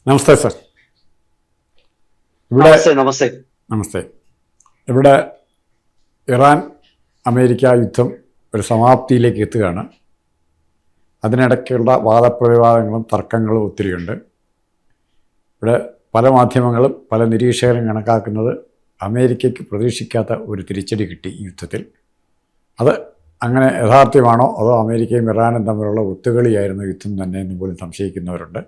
നമസ്തേ sir. ഇവിടെ നമസ്തേ. നമസ്തേ. ഇവിടെ Iran America യുദ്ധം ഒരു സമാപ്തിയിലേക്ക് എത്തുകയാണ്. അതിനിടയ്ക്കുള്ള വാദപ്രതിവാദങ്ങളും തർക്കങ്ങളും ഒത്തിരിയുണ്ട്. ഇവിടെ പല മാധ്യമങ്ങളും പല നിരീക്ഷകരും കണക്കാക്കുന്നത് അമേരിക്കയ്ക്ക് പ്രതീക്ഷിക്കാത്ത ഒരു തിരിച്ചടി കിട്ടി ഈ യുദ്ധത്തിൽ. അത് അങ്ങനെ യാഥാർത്ഥ്യമാണോ അതോ അമേരിക്കയും ഇറാനും തമ്മിലുള്ള ഒത്തുകളിയായിരുന്നു യുദ്ധം തന്നെ എന്ന് പോലും സംശയിക്കുന്നവരുണ്ട്.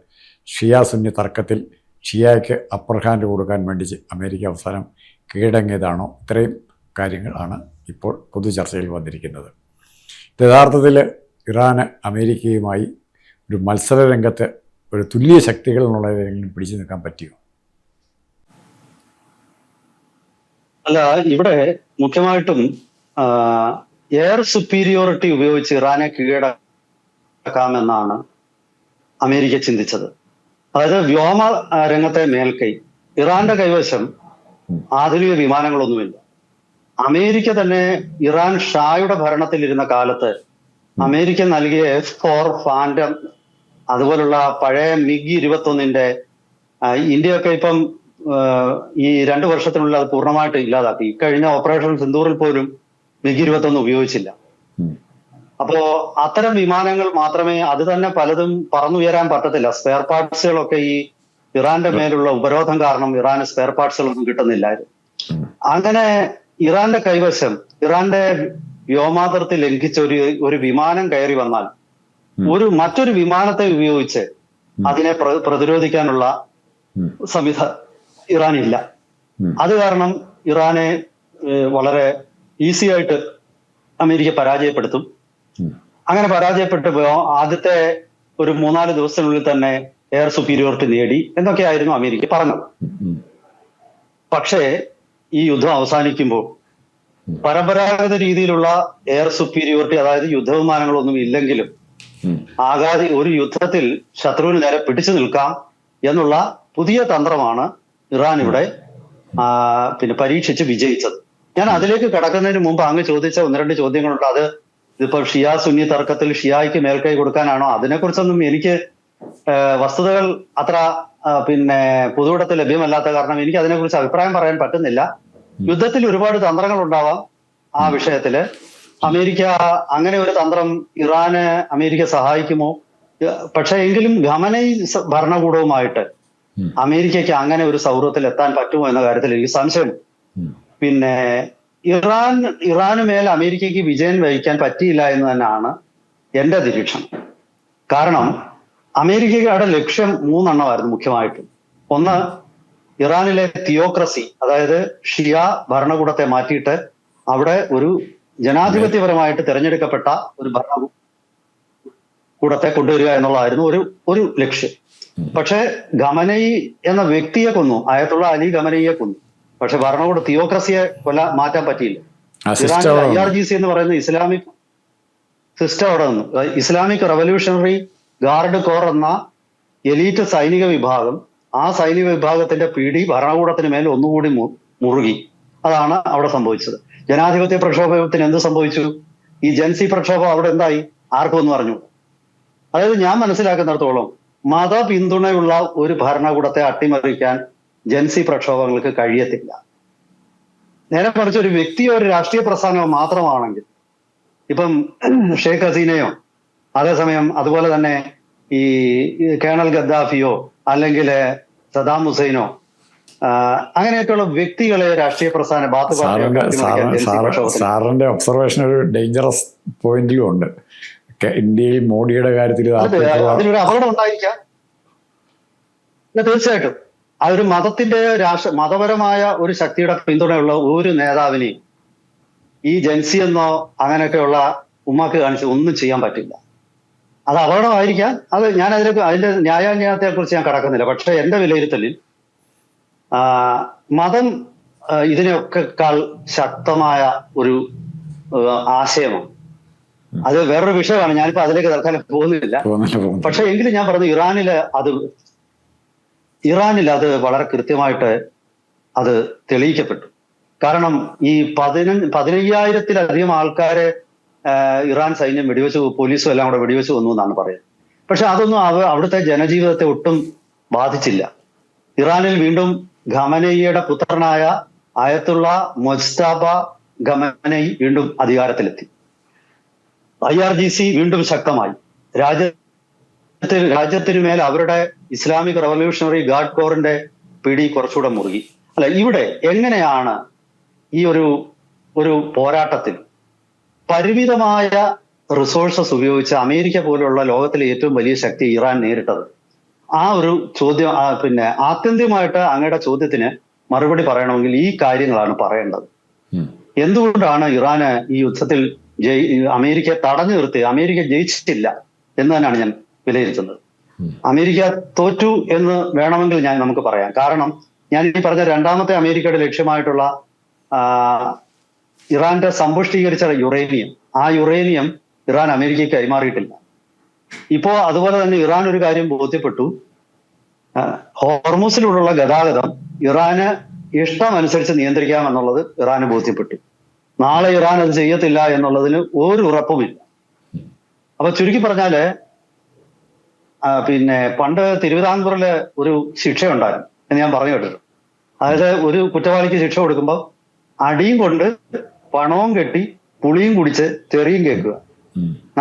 ഷിയ സുന്നി തർക്കത്തിൽ ഷിയയ്ക്ക് അപ്പർ ഹാൻഡ് കൊടുക്കാൻ വേണ്ടി അമേരിക്ക അവസാനം കീഴടങ്ങിയതാണോ? ഇത്രയും കാര്യങ്ങളാണ് ഇപ്പോൾ പൊതുചർച്ചയിൽ വന്നിരിക്കുന്നത്. ഇത് യഥാർത്ഥത്തിൽ ഇറാന് അമേരിക്കയുമായി ഒരു മത്സര രംഗത്ത് ഒരു തുല്യ ശക്തികൾ എന്നുള്ളതെങ്കിലും പിടിച്ചു നിൽക്കാൻ പറ്റിയോ? അല്ല, ഇവിടെ മുഖ്യമായിട്ടും എയർ സുപ്പീരിയോറിറ്റി ഉപയോഗിച്ച് ഇറാനെ കീഴടക്കാമെന്നാണ് അമേരിക്ക ചിന്തിച്ചത്. അതായത് വ്യോമ രംഗത്തെ മേൽക്കൈ ഇറാന്റെ കൈവശം ആധുനിക വിമാനങ്ങളൊന്നുമില്ല. അമേരിക്ക തന്നെ ഇറാൻ ഷായുടെ ഭരണത്തിലിരുന്ന കാലത്ത് അമേരിക്ക നൽകിയ F-4 ഫാൻഡം അതുപോലുള്ള പഴയ MiG-21 ഇന്ത്യയൊക്കെ ഇപ്പം ഈ 2 വർഷത്തിനുള്ളിൽ അത് പൂർണ്ണമായിട്ട് ഇല്ലാതാക്കി. കഴിഞ്ഞ ഓപ്പറേഷൻ സിന്ദൂറിൽ പോലും MiG-21 ഉപയോഗിച്ചില്ല. അപ്പോ അത്തരം വിമാനങ്ങൾ മാത്രമേ, അത് തന്നെ പലതും പറന്നുയരാൻ പറ്റത്തില്ല. സ്പെയർ പാർട്സുകളൊക്കെ ഈ ഇറാന്റെ മേലുള്ള ഉപരോധം കാരണം ഇറാന് സ്പെയർ പാർട്സുകളൊന്നും കിട്ടുന്നില്ലായിരുന്നു. അങ്ങനെ ഇറാന്റെ കൈവശം ഇറാന്റെ വ്യോമാതിർത്തി ലംഘിച്ച ഒരു വിമാനം കയറി വന്നാൽ മറ്റൊരു വിമാനത്തെ ഉപയോഗിച്ച് അതിനെ പ്രതിരോധിക്കാനുള്ള ഇറാനില്ല. അത് കാരണം ഇറാനെ വളരെ ഈസി ആയിട്ട് അമേരിക്ക പരാജയപ്പെടുത്തും. അങ്ങനെ പരാജയപ്പെട്ടു ആദ്യത്തെ ഒരു 3-4 ദിവസത്തിനുള്ളിൽ തന്നെ എയർ സുപ്പീരിയോറിറ്റി നേടി എന്നൊക്കെയായിരുന്നു അമേരിക്ക പറഞ്ഞത്. പക്ഷേ ഈ യുദ്ധം അവസാനിക്കുമ്പോൾ പരമ്പരാഗത രീതിയിലുള്ള എയർ സുപ്പീരിയോറിറ്റി, അതായത് യുദ്ധവിമാനങ്ങളൊന്നും ഇല്ലെങ്കിലും ഒരു യുദ്ധത്തിൽ ശത്രുവിന് നേരെ പിടിച്ചു നിൽക്കാം എന്നുള്ള പുതിയ തന്ത്രമാണ് ഇറാൻ ഇവിടെ പരീക്ഷിച്ച് വിജയിച്ചത്. ഞാൻ അതിലേക്ക് കടക്കുന്നതിന് മുമ്പ് അങ്ങ് ചോദിച്ച 1-2 ചോദ്യങ്ങളുണ്ട്. അത് ഇതിപ്പോ ഷിയ സുന്നി തർക്കത്തിൽ ഷിയായ്ക്ക് മേൽക്കൈ കൊടുക്കാനാണോ? അതിനെക്കുറിച്ചൊന്നും എനിക്ക് വസ്തുതകൾ അത്ര പൊതുവിടത്തിൽ ലഭ്യമല്ലാത്ത കാരണം എനിക്ക് അതിനെക്കുറിച്ച് അഭിപ്രായം പറയാൻ പറ്റുന്നില്ല. യുദ്ധത്തിൽ ഒരുപാട് തന്ത്രങ്ങൾ ഉണ്ടാവാം ആ വിഷയത്തില്. അമേരിക്ക അങ്ങനെ ഒരു തന്ത്രം ഇറാന് അമേരിക്ക സഹായിക്കുമോ? പക്ഷെ എങ്കിലും ഖമനൈ ഭരണകൂടവുമായിട്ട് അമേരിക്കയ്ക്ക് അങ്ങനെ ഒരു സൗഹൃദത്തിൽ എത്താൻ പറ്റുമോ എന്ന കാര്യത്തിൽ എനിക്ക് സംശയം. ഇറാന് മേൽ അമേരിക്കയ്ക്ക് വിജയം വഹിക്കാൻ പറ്റിയില്ല എന്ന് തന്നെയാണ് എന്റെ നിരീക്ഷണം. കാരണം അമേരിക്കയുടെ ലക്ഷ്യം 3 എണ്ണമായിരുന്നു മുഖ്യമായിട്ടും. ഒന്ന്, ഇറാനിലെ തിയോക്രസി, അതായത് ഷിയ ഭരണകൂടത്തെ മാറ്റിയിട്ട് അവിടെ ഒരു ജനാധിപത്യപരമായിട്ട് തിരഞ്ഞെടുക്കപ്പെട്ട ഒരു ഭരണകൂടത്തെ കൊണ്ടുവരിക എന്നുള്ളതായിരുന്നു ഒരു ലക്ഷ്യം. പക്ഷെ ഖമനൈ എന്ന വ്യക്തിയെ കൊന്നു, അയത്തുള്ള അലി ഖമനൈയെ കൊന്നു. പക്ഷെ ഭരണകൂട തിയോക്രസിയെ മാറ്റാൻ പറ്റിയില്ല. ഇറാനിൽ IRGC എന്ന് പറയുന്ന ഇസ്ലാമിക് സിസ്റ്റം അവിടെ നിന്നു. ഇസ്ലാമിക് റവല്യൂഷണറി ഗാർഡ് കോർ എന്ന എലീറ്റ് സൈനിക വിഭാഗം, ആ സൈനിക വിഭാഗത്തിന്റെ പിടി ഭരണകൂടത്തിന് മേൽ ഒന്നുകൂടി മുറുകി. അതാണ് അവിടെ സംഭവിച്ചത്. ജനാധിപത്യ പ്രക്ഷോഭത്തിന് എന്ത് സംഭവിച്ചു? ഈ ജൻസി പ്രക്ഷോഭം അവിടെ എന്തായി? ആർക്കും ഒന്ന് പറഞ്ഞു. അതായത് ഞാൻ മനസ്സിലാക്കുന്നിടത്തോളം മത പിന്തുണയുള്ള ഒരു ഭരണകൂടത്തെ അട്ടിമറിക്കാൻ ജൻസി പ്രക്ഷോഭങ്ങൾക്ക് കഴിയത്തില്ല. നേരെ മറിച്ച് ഒരു വ്യക്തിയോ ഒരു രാഷ്ട്രീയ പ്രസ്ഥാനമോ മാത്രമാണെങ്കിൽ, ഇപ്പം ഷെയ്ഖ് ഹസീനയോ അതേസമയം അതുപോലെ തന്നെ ഈ കേണൽ ഗദ്ദാഫിയോ അല്ലെങ്കിൽ സദാം ഹുസൈനോ അങ്ങനെയൊക്കെയുള്ള വ്യക്തികളെ രാഷ്ട്രീയ പ്രസ്ഥാന സാറിന്റെ ഒബ്സർവേഷൻ ഒരു ഡേഞ്ചറസ് പോയിന്റിലും ഉണ്ട്. ഇന്ത്യയിൽ മോഡിയുടെ കാര്യത്തിൽ അതിനൊരു അപകടം ഉണ്ടായിരിക്കാം. തീർച്ചയായിട്ടും അതൊരു മതപരമായ ഒരു ശക്തിയുടെ പിന്തുണയുള്ള ഒരു നേതാവിനെയും ഈ ജൻസി എന്നോ അങ്ങനെയൊക്കെയുള്ള ഉമ്മാക്ക് കാണിച്ച് ഒന്നും ചെയ്യാൻ പറ്റില്ല. അത് അപകടമായിരിക്കാം. അത് ഞാൻ അതിന്റെ ന്യായാന്യായത്തെ കുറിച്ച് ഞാൻ കടക്കുന്നില്ല. പക്ഷെ എന്റെ വിലയിരുത്തലിൽ മതം ഇതിനൊക്കെക്കാൾ ശക്തമായ ഒരു ആശയമാണ്. അത് വേറൊരു വിഷയമാണ്. ഞാനിപ്പോ അതിലേക്ക് തൽക്കാലം പോകുന്നില്ല. പക്ഷെ എങ്കിലും ഞാൻ പറഞ്ഞു, ഇറാനിൽ അത് വളരെ കൃത്യമായിട്ട് അത് തെളിയിക്കപ്പെട്ടു. കാരണം ഈ 15,000-ലധികം ആൾക്കാരെ ഇറാൻ സൈന്യം വെടിവെച്ച്, പോലീസും എല്ലാം കൂടെ വെടിവെച്ച് കൊന്നു എന്നാണ് പറയുന്നത്. പക്ഷെ അതൊന്നും അവിടുത്തെ ജനജീവിതത്തെ ഒട്ടും ബാധിച്ചില്ല. ഇറാനിൽ വീണ്ടും ഖമനയിയുടെ പുത്രനായ ആയത്തുള്ള മൊജ്തബ ഖമനയി വീണ്ടും അധികാരത്തിലെത്തി. IRGC വീണ്ടും ശക്തമായി. രാജ്യത്തിനു മേൽ അവരുടെ ഇസ്ലാമിക് റവല്യൂഷണറി ഗാർഡ് കോറിന്റെ പിടി കുറച്ചുകൂടെ മുറുകി. അല്ല, ഇവിടെ എങ്ങനെയാണ് ഈ ഒരു പോരാട്ടത്തിൽ പരിമിതമായ റിസോഴ്സസ് ഉപയോഗിച്ച് അമേരിക്ക പോലുള്ള ലോകത്തിലെ ഏറ്റവും വലിയ ശക്തി ഇറാൻ നേരിട്ടത്? ആ ഒരു ചോദ്യം, പിന്നെ ആത്യന്തികമായിട്ട് അങ്ങയുടെ ചോദ്യത്തിന് മറുപടി പറയണമെങ്കിൽ ഈ കാര്യങ്ങളാണ് പറയേണ്ടത്. എന്തുകൊണ്ടാണ് ഇറാന് ഈ യുദ്ധത്തിൽ അമേരിക്കയെ തടഞ്ഞു നിർത്തി? അമേരിക്ക ജയിച്ചിട്ടില്ല എന്ന് തന്നെയാണ് ഞാൻ വിലയിരുത്തുന്നത്. അമേരിക്ക തോറ്റു എന്ന് വേണമെങ്കിൽ നമുക്ക് പറയാം. കാരണം ഞാൻ ഈ പറഞ്ഞ രണ്ടാമത്തെ അമേരിക്കയുടെ ലക്ഷ്യമായിട്ടുള്ള ഇറാന്റെ സമ്പുഷ്ടീകരിച്ച യുറേനിയം, ആ യുറേനിയം ഇറാൻ അമേരിക്കയ്ക്ക് കൈമാറിയിട്ടില്ല. ഇപ്പോ അതുപോലെ തന്നെ ഇറാൻ ഒരു കാര്യം ബോധ്യപ്പെട്ടു, ഹോർമൂസിലൂടെയുള്ള ഗതാഗതം ഇറാന് ഇഷ്ടമനുസരിച്ച് നിയന്ത്രിക്കാമെന്നുള്ളത് ഇറാന് ബോധ്യപ്പെട്ടു. നാളെ ഇറാൻ അത് ചെയ്യത്തില്ല എന്നുള്ളതിന് ഒരു ഉറപ്പുമില്ല. അപ്പൊ ചുരുക്കി പറഞ്ഞാല് പിന്നെ പണ്ട് തിരുവിതാംകൂറില് ഒരു ശിക്ഷയുണ്ടായിരുന്നു എന്ന് ഞാൻ പറഞ്ഞു കേട്ടിട്ടുണ്ട്. അതായത് ഒരു കുറ്റവാളിക്ക് ശിക്ഷ കൊടുക്കുമ്പോൾ അടിയും കൊണ്ട് പണവും കെട്ടി പുളിയും കുടിച്ച് ചെറിയും കേൾക്കുക.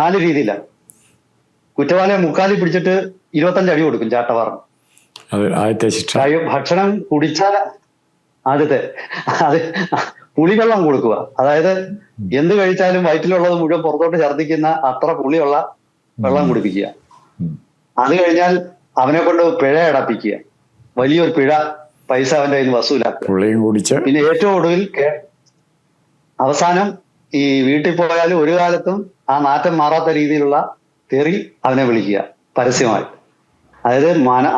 4 രീതിയിലാണ്. കുറ്റവാളിയെ മുക്കാലി പിടിച്ചിട്ട് 25 അടി കൊടുക്കും ചാട്ടവാറിന്. ഭക്ഷണം കുടിച്ചാൽ അത് പുളിവെള്ളം കൊടുക്കുക. അതായത് എന്ത് കഴിച്ചാലും വയറ്റിലുള്ളത് മുഴുവൻ പുറത്തോട്ട് ഛർദ്ദിക്കുന്ന അത്ര പുളിയുള്ള വെള്ളം കുടിപ്പിക്കുക. അത് കഴിഞ്ഞാൽ അവനെ കൊണ്ട് പിഴ അടപ്പിക്കുക, വലിയൊരു പിഴ പൈസ അവന്റെ കയ്യിൽ നിന്ന് വസൂലാക്കുക. പിന്നെ ഏറ്റവും ഒടുവിൽ അവസാനം ഈ വീട്ടിൽ പോയാലും ഒരു കാലത്തും ആ നാറ്റം മാറാത്ത രീതിയിലുള്ള തെറി അവനെ വിളിക്കുക പരസ്യമായി. അതായത്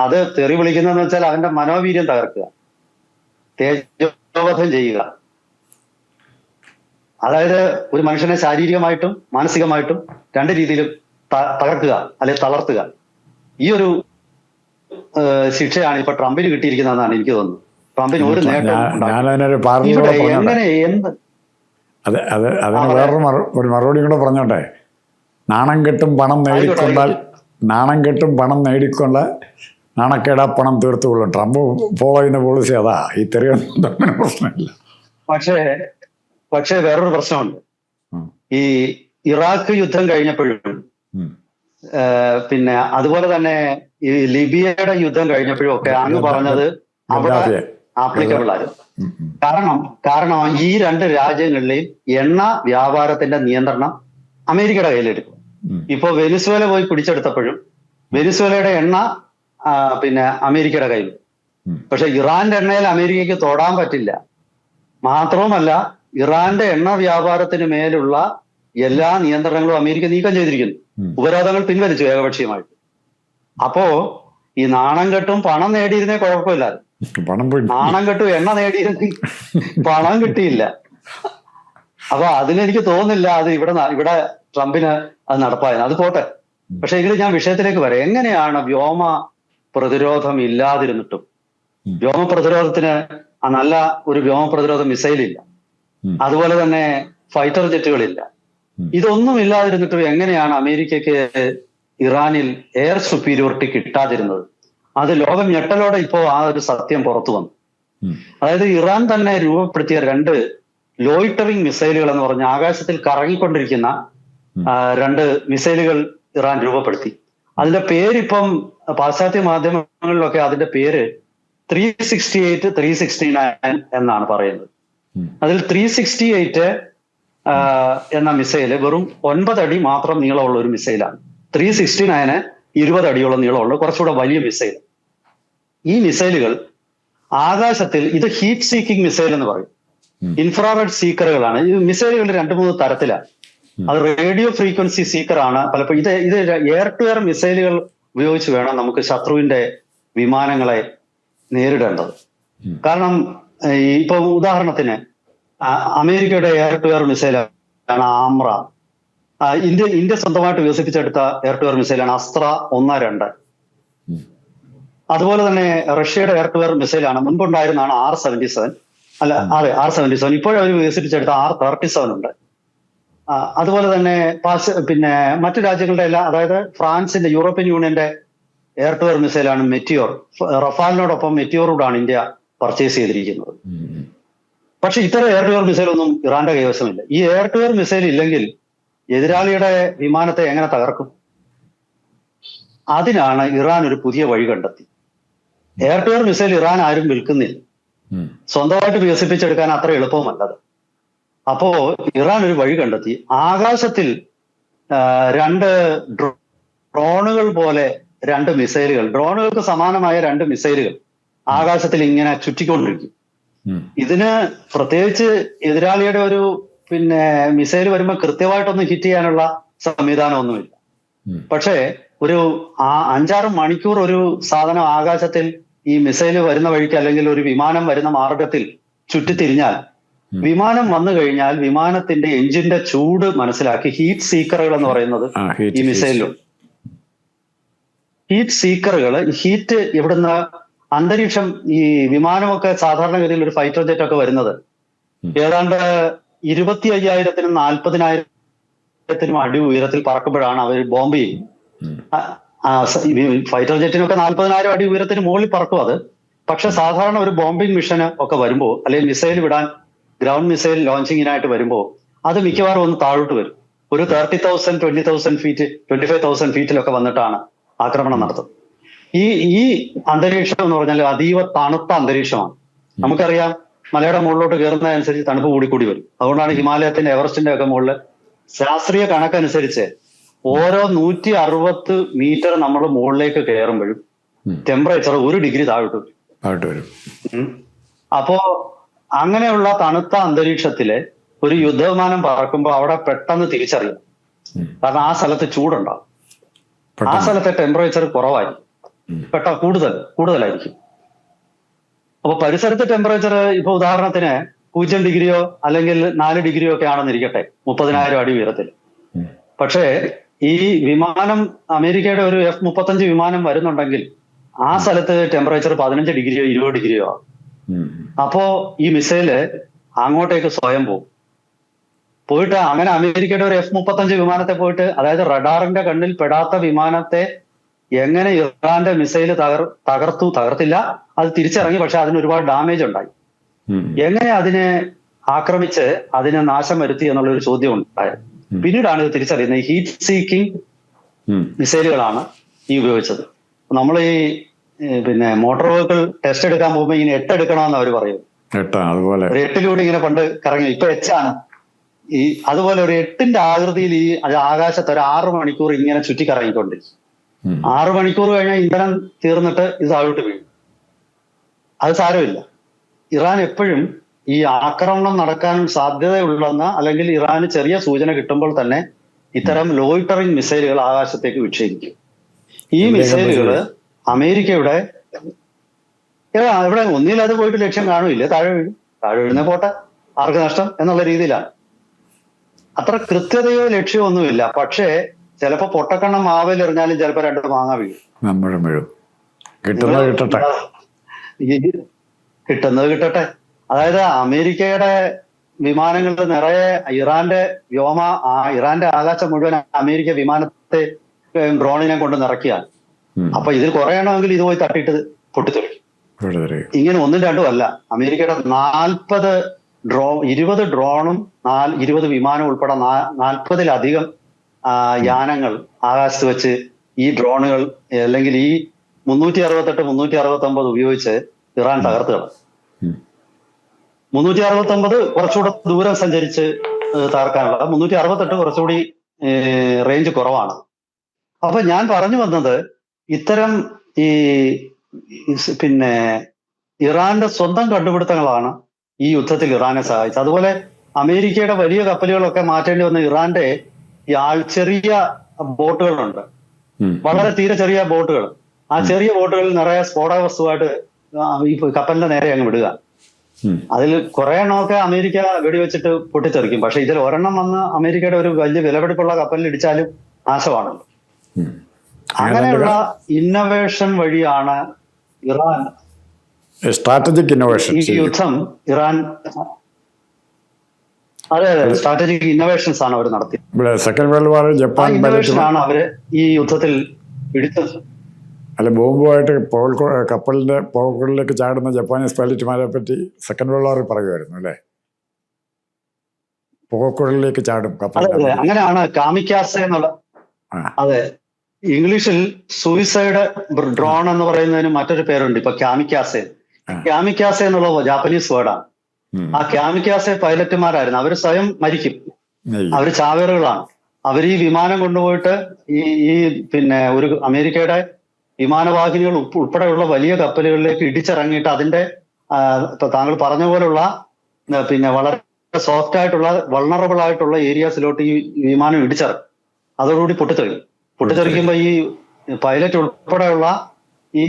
അത് തെറി വിളിക്കുന്നതെന്ന് വെച്ചാൽ അവന്റെ മനോവീര്യം തകർക്കുക, തേജോവധം ചെയ്യുക. അതായത് ഒരു മനുഷ്യനെ ശാരീരികമായിട്ടും മാനസികമായിട്ടും 2 രീതിയിലും തകർക്കുക അല്ലെ തളർത്തുക. ഈ ഒരു ശിക്ഷയാണ് ഇപ്പൊ ട്രംപിന് കിട്ടിയിരിക്കുന്നതെന്നാണ് എനിക്ക് തോന്നുന്നത്. ട്രംപിന് ഒരു നേട്ടം എങ്ങനെ എന്ത് ഒരു മറുപടി കൂടെ പറഞ്ഞോട്ടെ. നാണം കെട്ടും പണം നേടിക്കൊണ്ട നാണക്കേടാ പണം തീർത്തുകൊള്ളും. ട്രംപ് ഫോളോ ചെയ്യുന്ന പോളിസി അതാ. ഈ തെറിയൊന്നും പ്രശ്നമില്ല. പക്ഷേ വേറൊരു പ്രശ്നമുണ്ട്. ഈ ഇറാഖ് യുദ്ധം കഴിഞ്ഞപ്പോഴും പിന്നെ അതുപോലെ തന്നെ ഈ ലിബിയയുടെ യുദ്ധം കഴിഞ്ഞപ്പോഴും ഒക്കെ അങ്ങ് പറഞ്ഞത് അവിടെ ആപ്ലിക്കബിൾ ആയിരുന്നു. കാരണം ഈ 2 രാജ്യങ്ങളിലെയും എണ്ണ വ്യാപാരത്തിന്റെ നിയന്ത്രണം അമേരിക്കയുടെ കയ്യിലെടുക്കും. ഇപ്പൊ വെനിസ്വേല പോയി പിടിച്ചെടുത്തപ്പോഴും വെനിസ്വേലയുടെ എണ്ണ പിന്നെ അമേരിക്കയുടെ കയ്യിൽ. പക്ഷെ ഇറാന്റെ എണ്ണയിൽ അമേരിക്കയ്ക്ക് തൊടാൻ പറ്റില്ല. മാത്രവുമല്ല, ഇറാന്റെ എണ്ണ വ്യാപാരത്തിന് മേലുള്ള എല്ലാ നിയന്ത്രണങ്ങളും അമേരിക്ക നീക്കം ചെയ്തിരിക്കുന്നു. ഉപരോധങ്ങൾ പിൻവലിച്ചു ഏകപക്ഷീയമായിട്ട്. അപ്പോ ഈ നാണം കെട്ടും പണം നേടിയിരുന്നേ കുഴപ്പമില്ലായിരുന്നു. നാണം കെട്ടും എണ്ണ നേടിയിരുന്നെങ്കിൽ പണം കിട്ടിയില്ല. അപ്പൊ അതിനെനിക്ക് തോന്നുന്നില്ല അത് ഇവിടെ ട്രംപിന് അത് നടപ്പായത്. അത് പോട്ടെ. പക്ഷെ എങ്കിലും ഞാൻ വിഷയത്തിലേക്ക് വരാം. എങ്ങനെയാണ് വ്യോമ പ്രതിരോധം ഇല്ലാതിരുന്നിട്ടും, വ്യോമ പ്രതിരോധത്തിന് നല്ല ഒരു വ്യോമ പ്രതിരോധ മിസൈലില്ല, അതുപോലെ തന്നെ ഫൈറ്റർ ജെറ്റുകളില്ല, ഇതൊന്നും ഇല്ലാതിരുന്നിട്ടും എങ്ങനെയാണ് അമേരിക്കയ്ക്ക് ഇറാനിൽ എയർ സുപ്പീരിയോറിറ്റി കിട്ടാതിരുന്നത്? അത് ലോകം ഞെട്ടലോടെ ഇപ്പോൾ ആ ഒരു സത്യം പുറത്തു വന്നു. അതായത് ഇറാൻ തന്നെ രൂപപ്പെടുത്തിയ 2 ലോയിറ്ററിംഗ് മിസൈലുകൾ എന്ന് പറഞ്ഞ ആകാശത്തിൽ കറങ്ങിക്കൊണ്ടിരിക്കുന്ന 2 മിസൈലുകൾ ഇറാൻ രൂപപ്പെടുത്തി. അതിന്റെ പേരിപ്പം പാശ്ചാത്യ മാധ്യമങ്ങളിലൊക്കെ അതിന്റെ പേര് 368, 369 എന്നാണ് പറയുന്നത്. അതിൽ 368 എന്ന മിസൈല് വെറും 9 അടി മാത്രം നീളമുള്ള ഒരു മിസൈലാണ്. 369 20 അടിയോളം നീളമുള്ള കുറച്ചുകൂടെ വലിയ മിസൈൽ. ഈ മിസൈലുകൾ ആകാശത്തിൽ, ഇത് ഹീറ്റ് സീക്കിംഗ് മിസൈൽ എന്ന് പറയും, ഇൻഫ്രാറെഡ് സീക്കറുകളാണ്. ഈ മിസൈലുകൾ 2-3 തരത്തിലാണ്. അത് റേഡിയോ ഫ്രീക്വൻസി സീക്കർ ആണ്. പലപ്പോഴും ഇത് എയർ ടു എയർ മിസൈലുകൾ ഉപയോഗിച്ച് വേണം നമുക്ക് ശത്രുവിന്റെ വിമാനങ്ങളെ നേരിടേണ്ടത്. കാരണം ഇപ്പൊ ഉദാഹരണത്തിന് അമേരിക്കയുടെ എയർ ടു എയർ മിസൈലാണ് ആംറ. ഇന്ത്യ സ്വന്തമായിട്ട് വികസിപ്പിച്ചെടുത്ത എയർ ടു എയർ മിസൈലാണ് അസ്ത്ര 1-2. അതുപോലെ തന്നെ റഷ്യയുടെ എയർ ടു എയർ മിസൈലാണ് മുൻപുണ്ടായിരുന്നതാണ് R-77. R-77. ഇപ്പോഴും അവർ വികസിപ്പിച്ചെടുത്ത R-37 ഉണ്ട്. അതുപോലെ തന്നെ പിന്നെ മറ്റു രാജ്യങ്ങളുടെ എല്ലാം, അതായത് ഫ്രാൻസിന്റെ, യൂറോപ്യൻ യൂണിയന്റെ എയർ ടു എയർ മിസൈലാണ് മെറ്റിയോർ. റഫാലിനോടൊപ്പം മെറ്റിയോറോടാണ് ഇന്ത്യ പർച്ചേസ് ചെയ്തിരിക്കുന്നത്. പക്ഷെ ഇത്തരം എയർ ടു എയർ മിസൈൽ ഒന്നും ഇറാന്റെ കൈവശമില്ല. ഈ എയർ ടു എയർ മിസൈൽ ഇല്ലെങ്കിൽ എതിരാളിയുടെ വിമാനത്തെ എങ്ങനെ തകർക്കും? അതിനാണ് ഇറാൻ ഒരു പുതിയ വഴി കണ്ടെത്തി. Air to air missile Iran ആരും വിൽക്കുന്നില്ല, സ്വന്തമായിട്ട് വികസിപ്പിച്ചെടുക്കാൻ അത്ര എളുപ്പമല്ലത്. അപ്പോ ഇറാൻ ഒരു വഴി കണ്ടെത്തി. ആകാശത്തിൽ 2 ഡ്രോണുകൾ പോലെ 2 മിസൈലുകൾ, ഡ്രോണുകൾക്ക് സമാനമായ 2 മിസൈലുകൾ ആകാശത്തിൽ ഇങ്ങനെ ചുറ്റിക്കൊണ്ടിരിക്കും. ഇതിന് പ്രത്യേകിച്ച് എതിരാളിയുടെ ഒരു മിസൈൽ വരുമ്പോൾ കൃത്യമായിട്ടൊന്നും ഹിറ്റ് ചെയ്യാനുള്ള സംവിധാനമൊന്നുമില്ല. പക്ഷേ ഒരു 5-6 മണിക്കൂർ ഒരു സാധനം ആകാശത്തിൽ ഈ മിസൈൽ വരുന്ന വഴിക്ക് അല്ലെങ്കിൽ ഒരു വിമാനം വരുന്ന മാർഗത്തിൽ ചുറ്റിത്തിരിഞ്ഞാൽ, വിമാനം വന്നു കഴിഞ്ഞാൽ വിമാനത്തിന്റെ എഞ്ചിന്റെ ചൂട് മനസ്സിലാക്കി ഹീറ്റ് സീക്കറുകൾ എന്ന് പറയുന്നത് ഈ മിസൈലിലുണ്ട്. ഹീറ്റ് സീക്കറുകൾ, ഹീറ്റ് ഇവിടുന്ന് അന്തരീക്ഷം, ഈ വിമാനമൊക്കെ സാധാരണഗതിയിൽ ഒരു ഫൈറ്റർ ജെറ്റ് ഒക്കെ വരുന്നത് ഏതാണ്ട് 25,000-നും 40,000-നും അടി ഉയരത്തിൽ പറക്കുമ്പോഴാണ് അവർ ബോംബ് ചെയ്യും. ഫൈറ്റർ ജെറ്റിനൊക്കെ 40,000 അടി ഉയരത്തിന് മുകളിൽ പറക്കും അത്. പക്ഷെ സാധാരണ ഒരു ബോംബിംഗ് മിഷന് ഒക്കെ വരുമ്പോൾ, അല്ലെങ്കിൽ മിസൈൽ വിടാൻ ഗ്രൗണ്ട് മിസൈൽ ലോഞ്ചിങ്ങിനായിട്ട് വരുമ്പോൾ അത് മിക്കവാറും ഒന്ന് താഴോട്ട് വരും. ഒരു 30,000, 20,000 ഫീറ്റ്, 25,000 ഫീറ്റിലൊക്കെ വന്നിട്ടാണ് ആക്രമണം നടത്തുന്നത്. ഈ അന്തരീക്ഷം എന്ന് പറഞ്ഞാൽ അതീവ തണുത്ത അന്തരീക്ഷമാണ്. നമുക്കറിയാം, മലയുടെ മുകളിലോട്ട് കയറുന്നതനുസരിച്ച് തണുപ്പ് കൂടിക്കൂടി വരും. അതുകൊണ്ടാണ് ഹിമാലയത്തിന്റെ, എവറസ്റ്റിന്റെ ഒക്കെ മുകളിൽ ശാസ്ത്രീയ കണക്കനുസരിച്ച് ഓരോ 160 മീറ്റർ നമ്മൾ മുകളിലേക്ക് കയറുമ്പോഴും ടെമ്പറേച്ചർ 1 ഡിഗ്രി താഴോട്ട് വരും. അപ്പോ അങ്ങനെയുള്ള തണുത്ത അന്തരീക്ഷത്തില് ഒരു യുദ്ധവിമാനം പറക്കുമ്പോൾ അവിടെ പെട്ടെന്ന് തിരിച്ചറിയാം. കാരണം ആ സ്ഥലത്ത് ചൂടുണ്ടാവും, ആ സ്ഥലത്തെ ടെമ്പറേച്ചർ കുറവായിരിക്കും, കൂടുതലായിരിക്കും. അപ്പൊ പരിസരത്തെ ടെമ്പറേച്ചർ ഇപ്പൊ ഉദാഹരണത്തിന് 0 ഡിഗ്രിയോ അല്ലെങ്കിൽ 4 ഡിഗ്രിയോ ഒക്കെ ആണെന്നിരിക്കട്ടെ 30,000 അടി ഉയരത്തിൽ. പക്ഷേ ഈ വിമാനം, അമേരിക്കയുടെ ഒരു F-35 വിമാനം വരുന്നുണ്ടെങ്കിൽ ആ സ്ഥലത്ത് ടെമ്പറേച്ചർ 15 ഡിഗ്രിയോ 20 ഡിഗ്രിയോ ആവും. അപ്പോ ഈ മിസൈല് അങ്ങോട്ടേക്ക് സ്വയം പോയിട്ട് അങ്ങനെ അമേരിക്കയുടെ ഒരു F-35 വിമാനത്തെ പോയിട്ട്, അതായത് റഡാറിന്റെ കണ്ണിൽ പെടാത്ത വിമാനത്തെ എങ്ങനെ ഇറാന്റെ മിസൈല് തകർത്തില്ല, അത് തിരിച്ചിറങ്ങി. പക്ഷെ അതിന് ഒരുപാട് ഡാമേജ് ഉണ്ടായി. എങ്ങനെ അതിനെ ആക്രമിച്ച് അതിനെ നാശം വരുത്തി എന്നുള്ളൊരു ചോദ്യം ഉണ്ടായത്. പിന്നീടാണ് ഇത് തിരിച്ചറിയുന്നത്. ഹീറ്റ് സീക്കിംഗ് മിസൈലുകളാണ് ഈ ഉപയോഗിച്ചത്. നമ്മൾ ഈ മോട്ടോർ വെഹിക്കിൾ ടെസ്റ്റ് എടുക്കാൻ പോകുമ്പോൾ ഇങ്ങനെ 8 എടുക്കണമെന്ന് അവർ പറയും. ഒരു 8-ലൂടെ ഇങ്ങനെ പണ്ട് കറങ്ങി, ഇപ്പൊ 8 ആണ്. അതുപോലെ ഒരു 8ന്റെ ആകൃതിയിൽ ഈ ആകാശത്ത് ഒരു 6 മണിക്കൂർ ഇങ്ങനെ ചുറ്റി കറങ്ങിക്കൊണ്ടിരിക്കും. 6 മണിക്കൂർ കഴിഞ്ഞാൽ ഇന്ധനം തീർന്നിട്ട് ഇത് താഴോട്ട് വീഴും. അത് സാരമില്ല. ഇറാൻ എപ്പോഴും ഈ ആക്രമണം നടക്കാൻ സാധ്യതയുള്ളെന്ന, അല്ലെങ്കിൽ ഇറാന് ചെറിയ സൂചന കിട്ടുമ്പോൾ തന്നെ ഇത്തരം ലോയിറ്ററിംഗ് മിസൈലുകൾ ആകാശത്തേക്ക് വിക്ഷേപിക്കും. ഈ മിസൈലുകൾ അമേരിക്കയുടെ ഇവിടെ ഒന്നിൽ അത് പോയിട്ട് ലക്ഷ്യം കാണുമില്ല, താഴെ വീഴുന്ന പോട്ടെ, ആർക്ക് നഷ്ടം എന്നുള്ള രീതിയിലാണ്. അത്ര കൃത്യതയോ ലക്ഷ്യമോ ഒന്നുമില്ല. പക്ഷേ ചിലപ്പോ പൊട്ടക്കണ്ണം മാവേൽ എറിഞ്ഞാലും ചിലപ്പോ 2 മാങ്ങ വീഴും. കിട്ടുന്നത് കിട്ടട്ടെ. അതായത് അമേരിക്കയുടെ വിമാനങ്ങളിൽ നിറയെ ഇറാന്റെ ആകാശം മുഴുവൻ അമേരിക്ക വിമാനത്തെ ഡ്രോണിനെ കൊണ്ട് നിറയ്ക്കുകയാണ്. അപ്പൊ ഇതിൽ കുറയണമെങ്കിൽ ഇത് പോയി തട്ടിയിട്ട് പൊട്ടിത്തെറിക്കും. ഇങ്ങനെ 1ഉം 2ഉം അല്ല. അമേരിക്കയുടെ 20 ഡ്രോണും 20 വിമാനം ഉൾപ്പെടെ 40-ലധികം യാനങ്ങൾ ആകാശത്ത് വെച്ച് ഈ ഡ്രോണുകൾ, അല്ലെങ്കിൽ ഈ 368, 369 ഉപയോഗിച്ച് ഇറാൻ തകർത്ത് കളഞ്ഞു. 369 കുറച്ചുകൂടെ ദൂരം സഞ്ചരിച്ച് തകർക്കാനുള്ള, 368 കുറച്ചുകൂടി റേഞ്ച് കുറവാണ്. അപ്പൊ ഞാൻ പറഞ്ഞു വന്നത്, ഇത്തരം ഈ ഇറാന്റെ സ്വന്തം കണ്ടുപിടുത്തങ്ങളാണ് ഈ യുദ്ധത്തിൽ ഇറാനെ സഹായിച്ചത്. അതുപോലെ അമേരിക്കയുടെ വലിയ കപ്പലുകളൊക്കെ മാറ്റേണ്ടി വന്ന ഇറാന്റെ ഈ ചെറിയ ബോട്ടുകളുണ്ട്, വളരെ തീരെ ചെറിയ ബോട്ടുകൾ. ആ ചെറിയ ബോട്ടുകളിൽ നിറയെ സ്ഫോടക വസ്തുവായിട്ട് ഈ കപ്പലിന്റെ നേരെ അങ്ങ് വിടുക. അതിൽ കുറെ എണ്ണമൊക്കെ അമേരിക്ക വെടിവെച്ചിട്ട് പൊട്ടിത്തെറിക്കും. പക്ഷെ ഇതിൽ ഒരെണ്ണം വന്ന് അമേരിക്കയുടെ ഒരു വലിയ വിലപിടിപ്പുള്ള കപ്പലിൽ ഇടിച്ചാലും നാശമാണല്ലോ. അങ്ങനെയുള്ള ഇന്നോവേഷൻ വഴിയാണ് ഇറാൻ, സ്ട്രാറ്റജിക് ഇന്നോവേഷൻ, ഈ യുദ്ധം ഇറാൻ, അതെ സ്ട്രാറ്റജിക് ഇന്നോവേഷൻസ് ആണ് അവർ നടത്തിയത്. Second world war Japan innovation ആണ് അവര് ഈ യുദ്ധത്തിൽ അല്ല, ബോംബുമായിട്ട് കപ്പലിൻ്റെ പോക്കുകളിലേക്ക് ചാടുന്ന ജപ്പാനീസ് പൈലറ്റുമാരെ പറ്റി സെക്കൻഡ് വേൾഡ് വാറിൽ പറയുമായിരുന്നു അല്ലേ? പോക്കുകളിലേക്ക് ചാടും അതെ കപ്പലിൻ്റെ. അതെ, അങ്ങനെയാണ് കാമിക്കാസെ എന്നുള്ള. ആ. അതെ, ഇംഗ്ലീഷിൽ സൂയിസൈഡ് ഡ്രോൺ എന്ന് പറയുന്നതിന് മറ്റൊരു പേരുണ്ട് ഇപ്പൊ, കാമിക്കാസെ. കാമിക്കാസെ എന്നുള്ള ജാപ്പനീസ് വേർഡാണ്. ആ കാമിക്കാസെ പൈലറ്റുമാരായിരുന്നു. അവർ സ്വയം മരിക്കും, അവർ ചാവേറുകളാണ്. അവർ ഈ വിമാനം കൊണ്ടുപോയിട്ട് ഈ പിന്നെ ഒരു അമേരിക്കയുടെ വിമാനവാഹിനികൾ ഉൾപ്പെടെയുള്ള വലിയ കപ്പലുകളിലേക്ക് ഇടിച്ചിറങ്ങിയിട്ട് അതിന്റെ താങ്കൾ പറഞ്ഞ പോലുള്ള പിന്നെ വളരെ സോഫ്റ്റ് ആയിട്ടുള്ള വൾണറബിൾ ആയിട്ടുള്ള ഏരിയാസിലോട്ട് ഈ വിമാനം ഇടിച്ചിറങ്ങും. അതോടുകൂടി പൊട്ടിത്തെറിക്കുമ്പോ ഈ പൈലറ്റ് ഉൾപ്പെടെയുള്ള ഈ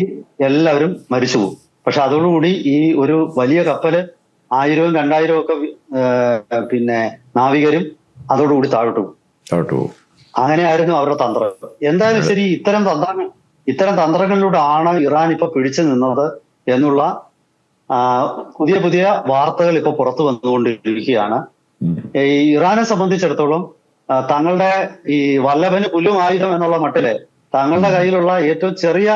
എല്ലാവരും മരിച്ചുപോകും. പക്ഷെ അതോടുകൂടി ഈ ഒരു വലിയ കപ്പല് 1000-ഉം 2000-ഉം ഒക്കെ പിന്നെ നാവികരും അതോടുകൂടി താഴോട്ട് പോകും. അങ്ങനെയായിരുന്നു അവരുടെ തന്ത്രം. എന്തായാലും ശരി, ഇത്തരം തന്ത്രങ്ങളിലൂടെ ആണ് ഇറാൻ ഇപ്പൊ പിടിച്ചു നിന്നത് എന്നുള്ള പുതിയ പുതിയ വാർത്തകൾ ഇപ്പൊ പുറത്തു വന്നുകൊണ്ടിരിക്കുകയാണ്. ഈ ഇറാനെ സംബന്ധിച്ചിടത്തോളം തങ്ങളുടെ ഈ വല്ലഭന് പുല്ലും ആയുധം എന്നുള്ള മട്ടില് തങ്ങളുടെ കയ്യിലുള്ള ഏറ്റവും ചെറിയ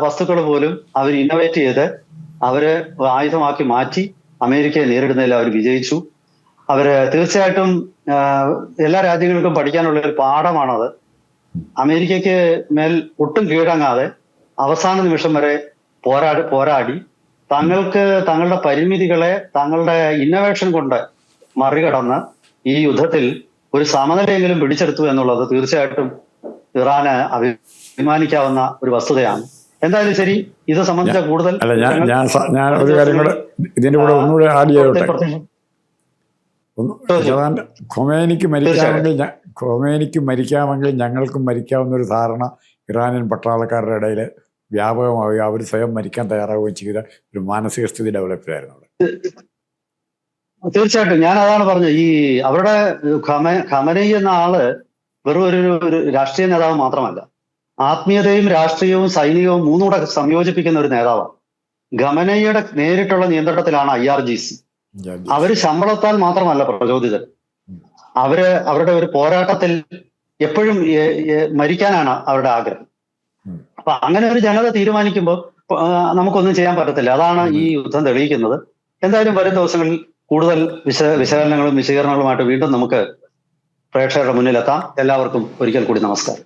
വസ്തുക്കൾ പോലും അവർ ഇന്നോവേറ്റ് ചെയ്ത് അവര് ആയുധമാക്കി മാറ്റി അമേരിക്കയെ നേരിടുന്നതിൽ അവർ വിജയിച്ചു. അവര് തീർച്ചയായിട്ടും എല്ലാ രാജ്യങ്ങൾക്കും പഠിക്കാനുള്ള ഒരു പാഠമാണത്. അമേരിക്കയ്ക്ക് മേൽ ഒട്ടും കീഴടങ്ങാതെ അവസാന നിമിഷം വരെ പോരാടി തങ്ങളുടെ പരിമിതികളെ തങ്ങളുടെ ഇന്നോവേഷൻ കൊണ്ട് മറികടന്ന് ഈ യുദ്ധത്തിൽ ഒരു സമനിലയെങ്കിലും പിടിച്ചെടുത്തു എന്നുള്ളത് തീർച്ചയായിട്ടും ഇറാന് അഭിമാനിക്കാവുന്ന ഒരു വസ്തുതയാണ്. എന്തായാലും ശരി, ഇത് സംബന്ധിച്ച കൂടുതൽ ഞാൻ ഒരു കാര്യം കൂടെ ഇതിന്റെ കൂടെ ഒന്നുകൂടെ ആഡ് ചെയ്തോട്ടെ. ഖൊമേനിക്ക് മരിക്കാമെങ്കിൽ ഞങ്ങൾക്കും മരിക്കാവുന്ന ഒരു ധാരണ ഇറാനിയൻ പട്ടാളക്കാരുടെ ഇടയിൽ വ്യാപകമാവുകയും അവർ സ്വയം മരിക്കാൻ തയ്യാറാവുകയും ചെയ്ത ഒരു മാനസിക സ്ഥിതി ഡെവലപ്പിലായിരുന്നു അവിടെ. തീർച്ചയായിട്ടും ഞാൻ അതാണ് പറഞ്ഞത്. ഈ അവരുടെ ഖമനൈ എന്ന ആള് വെറും ഒരു രാഷ്ട്രീയ നേതാവ് മാത്രമല്ല, ആത്മീയതയും രാഷ്ട്രീയവും സൈനികവും മൂന്നൂടെ സംയോജിപ്പിക്കുന്ന ഒരു നേതാവാണ്. ഖമനൈയുടെ നേരിട്ടുള്ള നിയന്ത്രണത്തിലാണ് IRGC. അവര് ശമ്പളത്താൽ മാത്രമല്ല പ്രചോദിതർ, അവരുടെ ഒരു പോരാട്ടത്തിൽ എപ്പോഴും മരിക്കാനാണ് അവരുടെ ആഗ്രഹം. അപ്പൊ അങ്ങനെ ഒരു ജനത തീരുമാനിക്കുമ്പോൾ നമുക്കൊന്നും ചെയ്യാൻ പറ്റത്തില്ല. അതാണ് ഈ യുദ്ധം തെളിയിക്കുന്നത്. എന്തായാലും വരും ദിവസങ്ങളിൽ കൂടുതൽ വിശകലനങ്ങളും വിശദീകരണങ്ങളുമായിട്ട് വീണ്ടും നമുക്ക് പ്രേക്ഷകരുടെ മുന്നിലെത്താം. എല്ലാവർക്കും ഒരിക്കൽ കൂടി നമസ്കാരം.